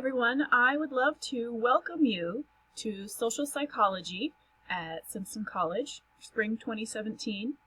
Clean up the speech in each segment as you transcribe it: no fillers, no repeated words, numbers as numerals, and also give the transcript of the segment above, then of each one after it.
everyone, I would love to welcome you to Social Psychology at Simpson College, Spring 2017.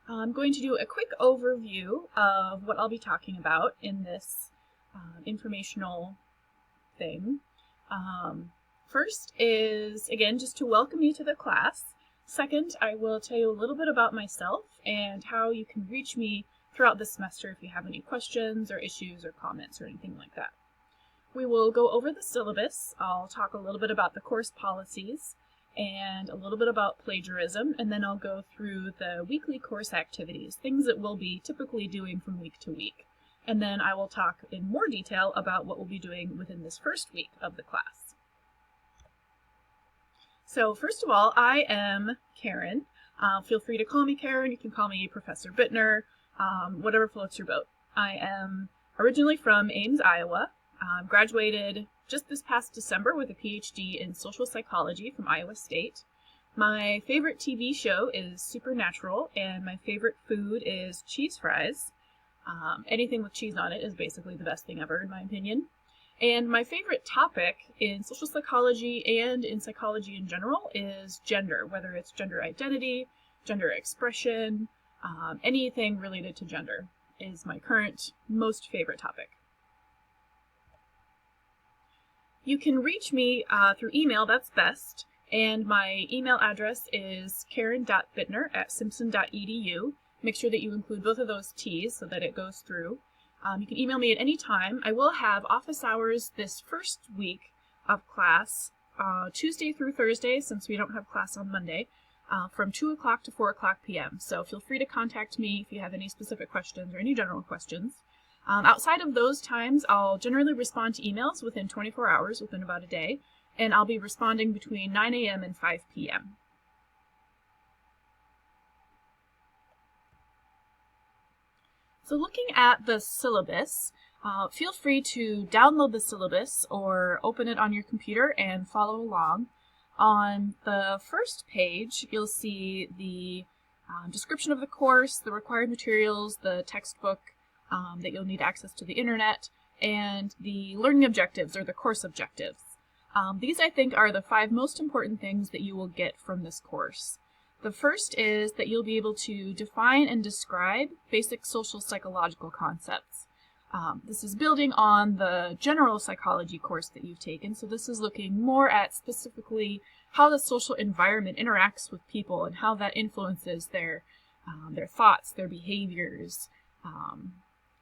I'm going to do a quick overview of what I'll be talking about in this informational thing. First is, again, just to welcome you to the class. Second, I will tell you a little bit about myself and how you can reach me throughout the semester if you have any questions or issues or comments or anything like that. We will go over the syllabus. I'll talk a little bit about the course policies and a little bit about plagiarism, and then I'll go through the weekly course activities, things that we'll be typically doing from week to week. And then I will talk in more detail about what we'll be doing within this first week of the class. So first of all, I am Karen. Feel free to call me Karen. You can call me Professor Bittner. Whatever floats your boat. I am originally from Ames, Iowa. Graduated just this past December with a PhD in social psychology from Iowa State. My favorite TV show is Supernatural, and my favorite food is cheese fries. Anything with cheese on it is basically the best thing ever, in my opinion. And my favorite topic in social psychology and in psychology in general is gender, whether it's gender identity, gender expression, anything related to gender is my current most favorite topic. You can reach me through email, that's best, and my email address is karen.bittner@simpson.edu. Make sure that you include both of those T's so that it goes through. You can email me at any time. I will have office hours this first week of class, Tuesday through Thursday, since we don't have class on Monday, from 2 o'clock to 4 o'clock p.m. So feel free to contact me if you have any specific questions or any general questions. Outside of those times, I'll generally respond to emails within 24 hours, within about a day, and I'll be responding between 9 a.m. and 5 p.m. So looking at the syllabus, feel free to download the syllabus or open it on your computer and follow along. On the first page, you'll see the description of the course, the required materials, the textbook that you'll need access to the internet, and the learning objectives or the course objectives. These, I think, are the 5 most important things that you will get from this course. The first is that you'll be able to define and describe basic social psychological concepts. This is building on the general psychology course that you've taken, so this is looking more at specifically how the social environment interacts with people and how that influences their thoughts, their behaviors,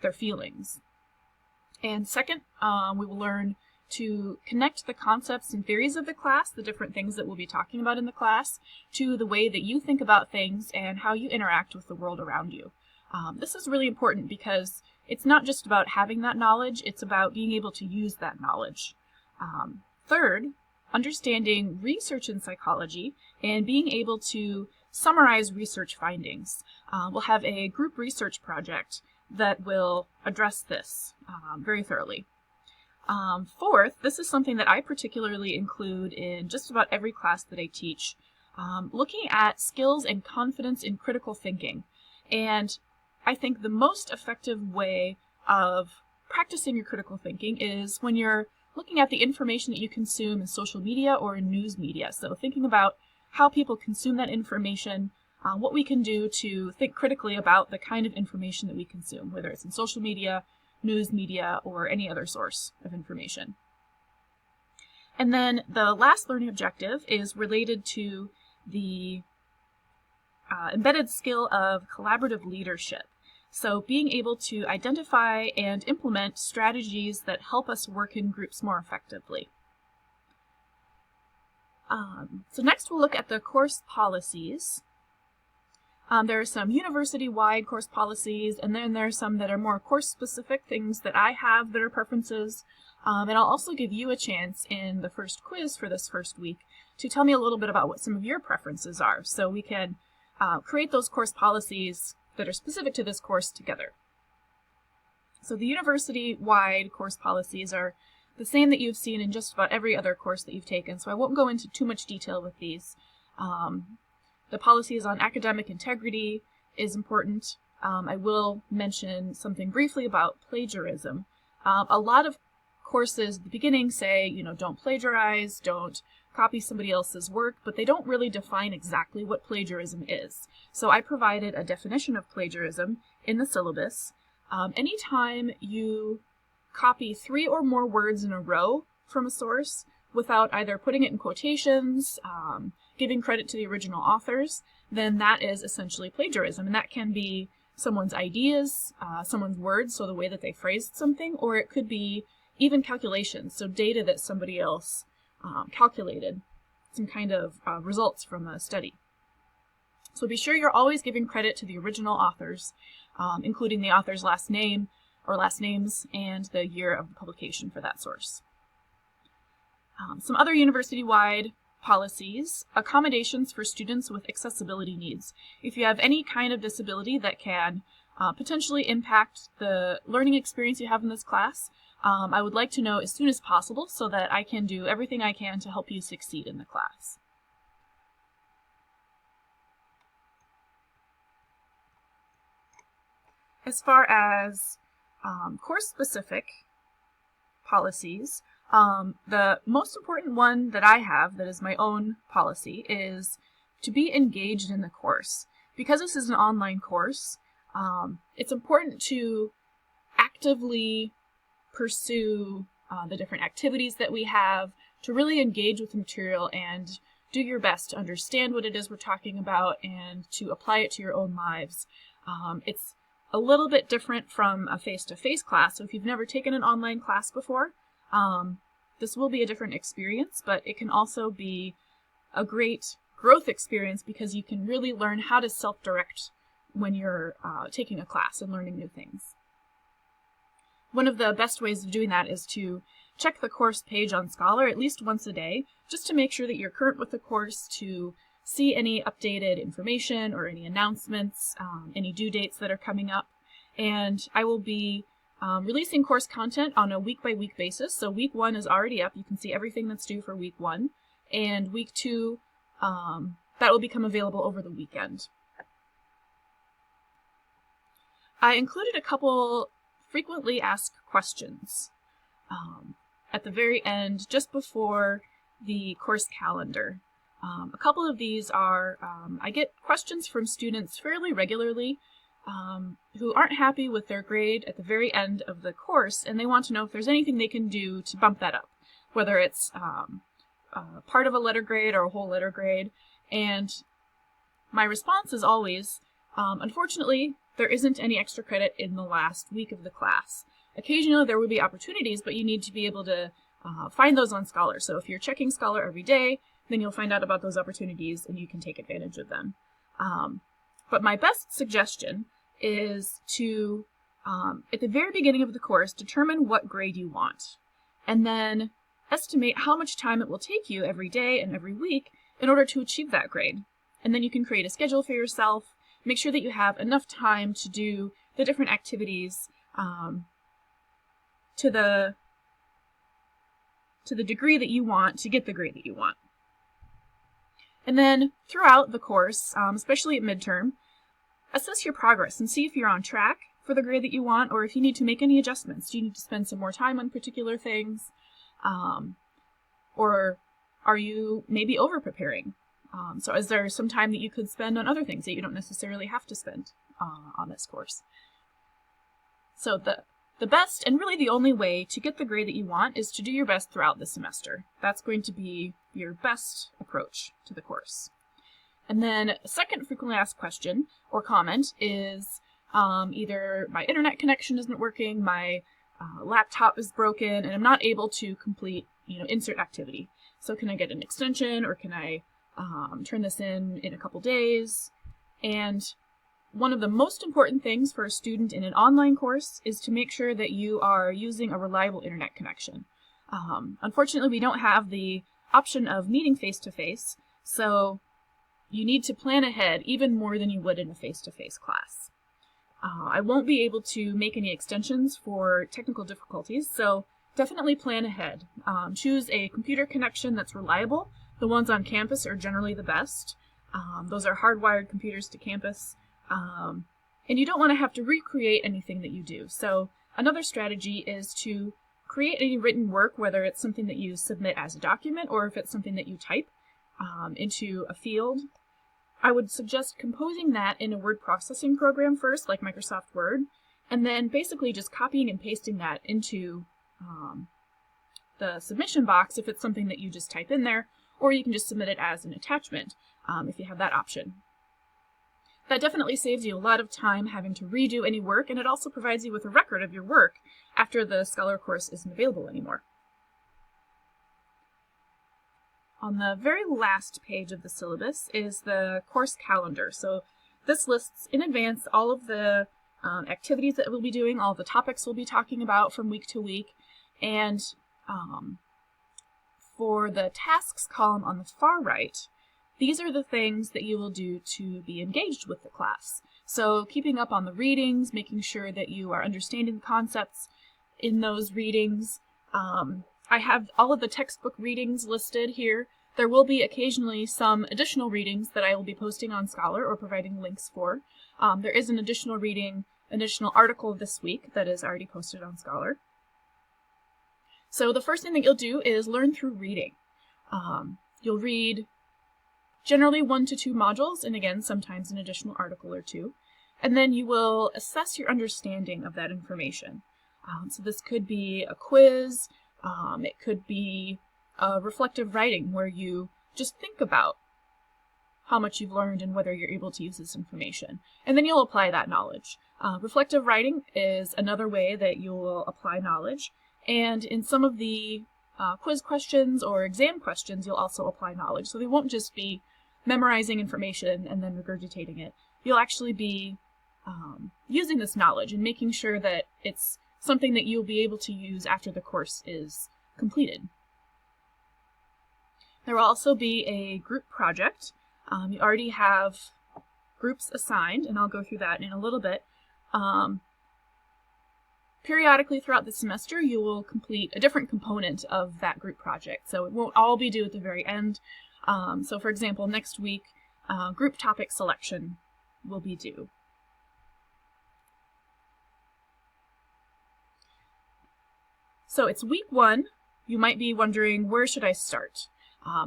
their feelings. And second, we will learn to connect the concepts and theories of the class, the different things that we'll be talking about in the class, to the way that you think about things and how you interact with the world around you. This is really important because it's not just about having that knowledge, it's about being able to use that knowledge. Third, understanding research in psychology and being able to summarize research findings. We'll have a group research project that will address this very thoroughly. Fourth, this is something that I particularly include in just about every class that I teach, looking at skills and confidence in critical thinking. And I think the most effective way of practicing your critical thinking is when you're looking at the information that you consume in social media or in news media. So thinking about how people consume that information, what we can do to think critically about the kind of information that we consume, whether it's in social media, news media, or any other source of information. And then the last learning objective is related to the embedded skill of collaborative leadership. So being able to identify and implement strategies that help us work in groups more effectively. So next we'll look at the course policies. There are some university-wide course policies, and then there are some that are more course-specific, things that I have that are preferences. And I'll also give you a chance in the first quiz for this first week to tell me a little bit about what some of your preferences are, so we can create those course policies that are specific to this course together. So the university-wide course policies are the same that you've seen in just about every other course that you've taken, so I won't go into too much detail with these. The policies on academic integrity is important. I will mention something briefly about plagiarism. A lot of courses at the beginning say, don't plagiarize, don't copy somebody else's work, but they don't really define exactly what plagiarism is. So I provided a definition of plagiarism in the syllabus. Anytime you copy 3 or more words in a row from a source without either putting it in quotations, giving credit to the original authors, then that is essentially plagiarism. And that can be someone's ideas, someone's words, so the way that they phrased something, or it could be even calculations, so data that somebody else calculated, some kind of results from a study. So be sure you're always giving credit to the original authors, including the author's last name or last names and the year of the publication for that source. Some other university-wide policies: accommodations for students with accessibility needs. If you have any kind of disability that can potentially impact the learning experience you have in this class, I would like to know as soon as possible so that I can do everything I can to help you succeed in the class. As far as course-specific policies, the most important one that I have, that is my own policy, is to be engaged in the course. Because this is an online course, it's important to actively pursue the different activities that we have, to really engage with the material and do your best to understand what it is we're talking about and to apply it to your own lives. It's a little bit different from a face-to-face class, so if you've never taken an online class before, this will be a different experience, but it can also be a great growth experience because you can really learn how to self-direct when you're taking a class and learning new things. One of the best ways of doing that is to check the course page on Scholar at least once a day, just to make sure that you're current with the course, to see any updated information or any announcements, any due dates that are coming up. And I will be releasing course content on a week-by-week basis. So week 1 is already up. You can see everything that's due for week 1. And week 2, that will become available over the weekend. I included a couple frequently asked questions at the very end, just before the course calendar. A couple of these are, I get questions from students fairly regularly who aren't happy with their grade at the very end of the course, and they want to know if there's anything they can do to bump that up, whether it's part of a letter grade or a whole letter grade. And my response is always, unfortunately, there isn't any extra credit in the last week of the class. Occasionally there will be opportunities, but you need to be able to find those on Scholar. So if you're checking Scholar every day, then you'll find out about those opportunities and you can take advantage of them. But my best suggestion is to, at the very beginning of the course, determine what grade you want, and then estimate how much time it will take you every day and every week in order to achieve that grade. And then you can create a schedule for yourself, make sure that you have enough time to do the different activities to the degree that you want to get the grade that you want. And then throughout the course, especially at midterm, assess your progress and see if you're on track for the grade that you want, or if you need to make any adjustments. Do you need to spend some more time on particular things? Or are you maybe over-preparing? So is there some time that you could spend on other things that you don't necessarily have to spend on this course? So the best and really the only way to get the grade that you want is to do your best throughout the semester. That's going to be your best approach to the course. And then a second frequently asked question or comment is either my internet connection isn't working, my laptop is broken, and I'm not able to complete, insert activity. So can I get an extension, or can I turn this in a couple days? And one of the most important things for a student in an online course is to make sure that you are using a reliable internet connection. Unfortunately, we don't have the option of meeting face-to-face, so you need to plan ahead even more than you would in a face-to-face class. I won't be able to make any extensions for technical difficulties, so definitely plan ahead. Choose a computer connection that's reliable. The ones on campus are generally the best. Those are hardwired computers to campus. And you don't want to have to recreate anything that you do. So Another strategy is to create any written work, whether it's something that you submit as a document or if it's something that you type into a field. I would suggest composing that in a word processing program first, like Microsoft Word, and then basically just copying and pasting that into the submission box if it's something that you just type in there, or you can just submit it as an attachment if you have that option. That definitely saves you a lot of time having to redo any work, and it also provides you with a record of your work after the Scholar course isn't available anymore. On the very last page of the syllabus is the course calendar. So this lists in advance all of the activities that we'll be doing, all the topics we'll be talking about from week to week, and for the tasks column on the far right, these are the things that you will do to be engaged with the class. So keeping up on the readings, making sure that you are understanding the concepts in those readings. I have all of the textbook readings listed here. There will be occasionally some additional readings that I will be posting on Scholar or providing links for. There is an additional article this week that is already posted on Scholar. So the first thing that you'll do is learn through reading. You'll read generally 1 to 2 modules, and again, sometimes an additional article or 2. And then you will assess your understanding of that information. So this could be a quiz, it could be reflective writing where you just think about how much you've learned and whether you're able to use this information. And then you'll apply that knowledge. Reflective writing is another way that you will apply knowledge. And in some of the quiz questions or exam questions, you'll also apply knowledge. So they won't just be memorizing information and then regurgitating it. You'll actually be using this knowledge and making sure that it's something that you'll be able to use after the course is completed. There will also be a group project. You already have groups assigned, and I'll go through that in a little bit. Periodically throughout the semester, you will complete a different component of that group project. So it won't all be due at the very end. So for example, next week, group topic selection will be due. So it's week 1. You might be wondering, where should I start?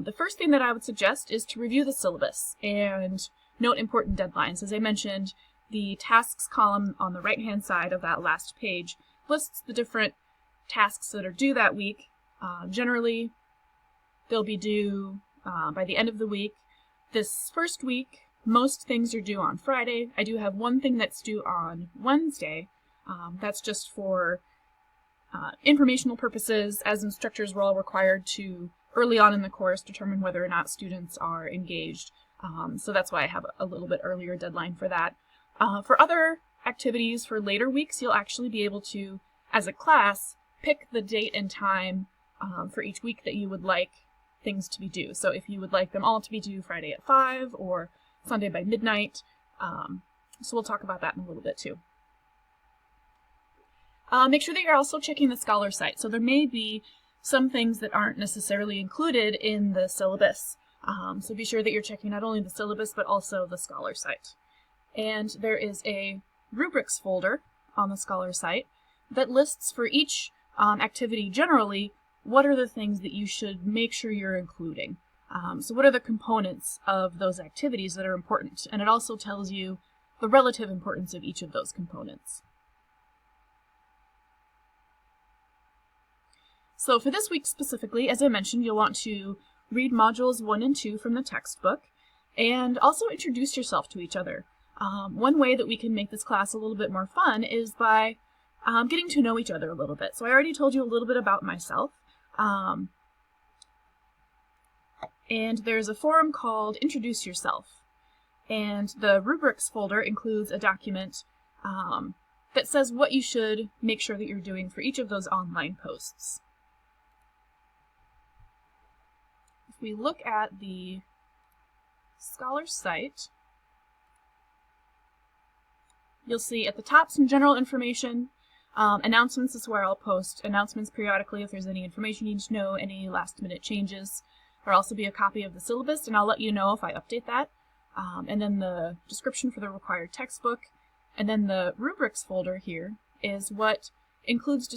The first thing that I would suggest is to review the syllabus and note important deadlines. As I mentioned, the tasks column on the right-hand side of that last page lists the different tasks that are due that week. Generally, they'll be due by the end of the week. This first week, most things are due on Friday. I do have one thing that's due on Wednesday. That's just for informational purposes. As instructors, we're all required to, early on in the course, determine whether or not students are engaged. So that's why I have a little bit earlier deadline for that. For other activities for later weeks, you'll actually be able to, as a class, pick the date and time for each week that you would like things to be due. So if you would like them all to be due Friday at 5 or Sunday by midnight. So we'll talk about that in a little bit too. Make sure that you're also checking the Scholar site. So there may be some things that aren't necessarily included in the syllabus. So be sure that you're checking not only the syllabus, but also the Scholar site. And there is a rubrics folder on the Scholar site that lists for each activity generally what are the things that you should make sure you're including. So what are the components of those activities that are important? And it also tells you the relative importance of each of those components. So for this week specifically, as I mentioned, you'll want to read modules 1 and 2 from the textbook and also introduce yourself to each other. One way that we can make this class a little bit more fun is by getting to know each other a little bit. So I already told you a little bit about myself. And there's a forum called Introduce Yourself. And the rubrics folder includes a document that says what you should make sure that you're doing for each of those online posts. If we look at the Scholar site, you'll see at the top some general information. Announcements is where I'll post announcements periodically if there's any information you need to know, any last-minute changes. There'll also be a copy of the syllabus, and I'll let you know if I update that. And then the description for the required textbook. And then the rubrics folder here is what includes